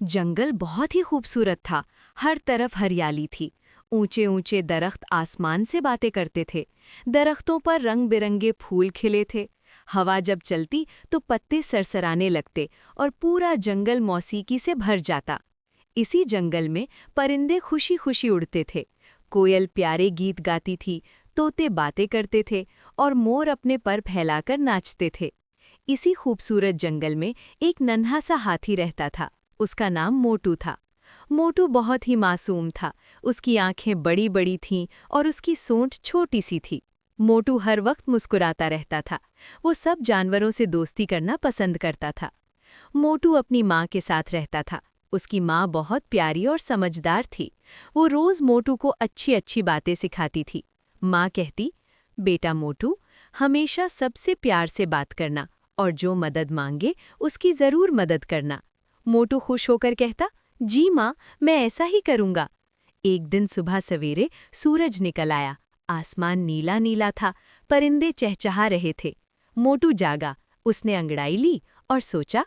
जंगल बहुत ही खूबसूरत था। हर तरफ हरियाली थी। ऊंचे ऊंचे दरख्त आसमान से बातें करते थे। दरख्तों पर रंग बिरंगे फूल खिले थे। हवा जब चलती तो पत्ते सरसराने लगते और पूरा जंगल मौसीकी से भर जाता। इसी जंगल में परिंदे खुशी खुशी उड़ते थे। कोयल प्यारे गीत गाती थी, तोते बातें करते थे और मोर अपने पर फैलाकर नाचते थे। इसी खूबसूरत जंगल में एक नन्हा सा हाथी रहता था। उसका नाम मोटू था। मोटू बहुत ही मासूम था। उसकी आंखें बड़ी बड़ी थीं और उसकी सोंठ छोटी सी थी। मोटू हर वक्त मुस्कुराता रहता था। वो सब जानवरों से दोस्ती करना पसंद करता था। मोटू अपनी माँ के साथ रहता था। उसकी माँ बहुत प्यारी और समझदार थी। वो रोज मोटू को अच्छी अच्छी बातें सिखाती थी। माँ कहती, बेटा मोटू, हमेशा सबसे प्यार से बात करना और जो मदद मांगे उसकी जरूर मदद करना। मोटू खुश होकर कहता, जी माँ, मैं ऐसा ही करूँगा। एक दिन सुबह सवेरे सूरज निकल आया। आसमान नीला नीला था। परिंदे चहचहा रहे थे। मोटू जागा। उसने अंगड़ाई ली और सोचा,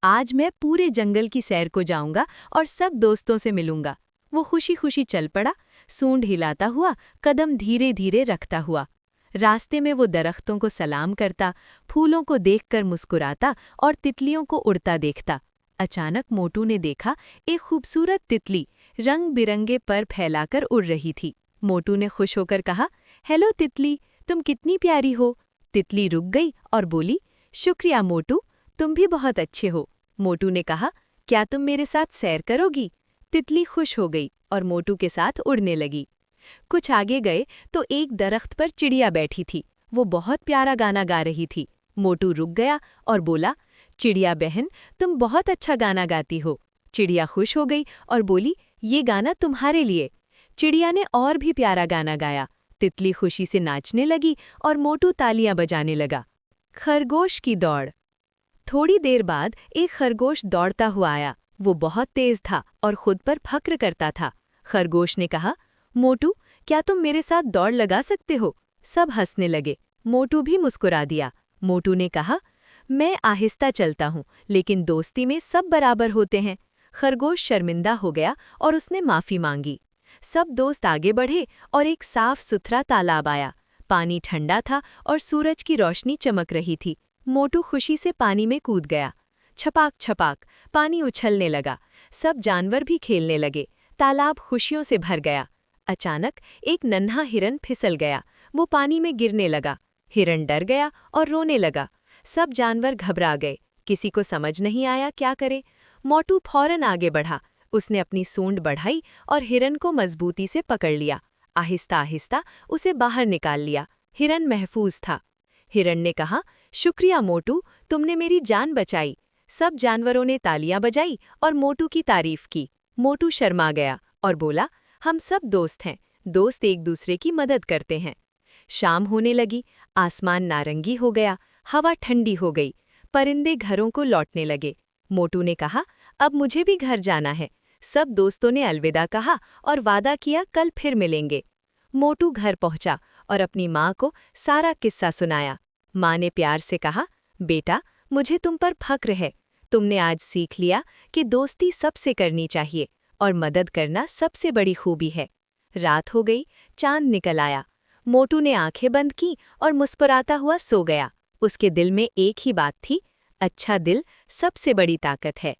आज मैं पूरे जंगल की सैर को जाऊंगा और सब दोस्तों से मिलूंगा। वो खुशी खुशी चल पड़ा, सूंड हिलाता हुआ, कदम धीरे धीरे रखता हुआ। रास्ते में वो दरख्तों को सलाम करता, फूलों को देखकर मुस्कुराता और तितलियों को उड़ता देखता। अचानक मोटू ने देखा, एक खूबसूरत तितली रंग बिरंगे पर फैलाकर उड़ रही थी। मोटू ने खुश होकर कहा, हेलो तितली, तुम कितनी प्यारी हो। तितली रुक गई और बोली, शुक्रिया मोटू, तुम भी बहुत अच्छे हो। मोटू ने कहा, क्या तुम मेरे साथ सैर करोगी? तितली खुश हो गई और मोटू के साथ उड़ने लगी। कुछ आगे गए तो एक दरख्त पर चिड़िया बैठी थी। वो बहुत प्यारा गाना गा रही थी। मोटू रुक गया और बोला, चिड़िया बहन, तुम बहुत अच्छा गाना गाती हो। चिड़िया खुश हो गई और बोली, ये गाना तुम्हारे लिए। चिड़िया ने और भी प्यारा गाना गाया। तितली खुशी से नाचने लगी और मोटू तालियां बजाने लगा। खरगोश की दौड़। थोड़ी देर बाद एक खरगोश दौड़ता हुआ आया। वो बहुत तेज था और खुद पर फक्र करता था। खरगोश ने कहा, मोटू, क्या तुम मेरे साथ दौड़ लगा सकते हो? सब हंसने लगे। मोटू भी मुस्कुरा दिया। मोटू ने कहा, मैं आहिस्ता चलता हूँ, लेकिन दोस्ती में सब बराबर होते हैं। खरगोश शर्मिंदा हो गया और उसने माफ़ी मांगी। सब दोस्त आगे बढ़े और एक साफ सुथरा तालाब आया। पानी ठंडा था और सूरज की रोशनी चमक रही थी। मोटू खुशी से पानी में कूद गया। छपाक छपाक पानी उछलने लगा। सब जानवर भी खेलने लगे। तालाब खुशियों से भर गया। अचानक एक नन्हा हिरन फिसल गया। वो पानी में गिरने लगा। हिरन डर गया और रोने लगा। सब जानवर घबरा गए। किसी को समझ नहीं आया क्या करे। मोटू फौरन आगे बढ़ा। उसने अपनी सूंड बढ़ाई और हिरन को मजबूती से पकड़ लिया। आहिस्ता आहिस्ता उसे बाहर निकाल लिया। हिरन महफूज था। हिरन ने कहा, शुक्रिया मोटू, तुमने मेरी जान बचाई। सब जानवरों ने तालियां बजाई और मोटू की तारीफ की। मोटू शर्मा गया और बोला, हम सब दोस्त हैं। दोस्त एक दूसरे की मदद करते हैं। शाम होने लगी। आसमान नारंगी हो गया। हवा ठंडी हो गई। परिंदे घरों को लौटने लगे। मोटू ने कहा, अब मुझे भी घर जाना है। सब दोस्तों ने अलविदा कहा और वादा किया कल फिर मिलेंगे। मोटू घर पहुंचा और अपनी माँ को सारा किस्सा सुनाया। माँ ने प्यार से कहा, बेटा, मुझे तुम पर फक्र है। तुमने आज सीख लिया कि दोस्ती सबसे करनी चाहिए और मदद करना सबसे बड़ी खूबी है। रात हो गई। चांद निकल आया। मोटू ने आंखें बंद की और मुस्कुराता हुआ सो गया। उसके दिल में एक ही बात थी, अच्छा दिल सबसे बड़ी ताकत है।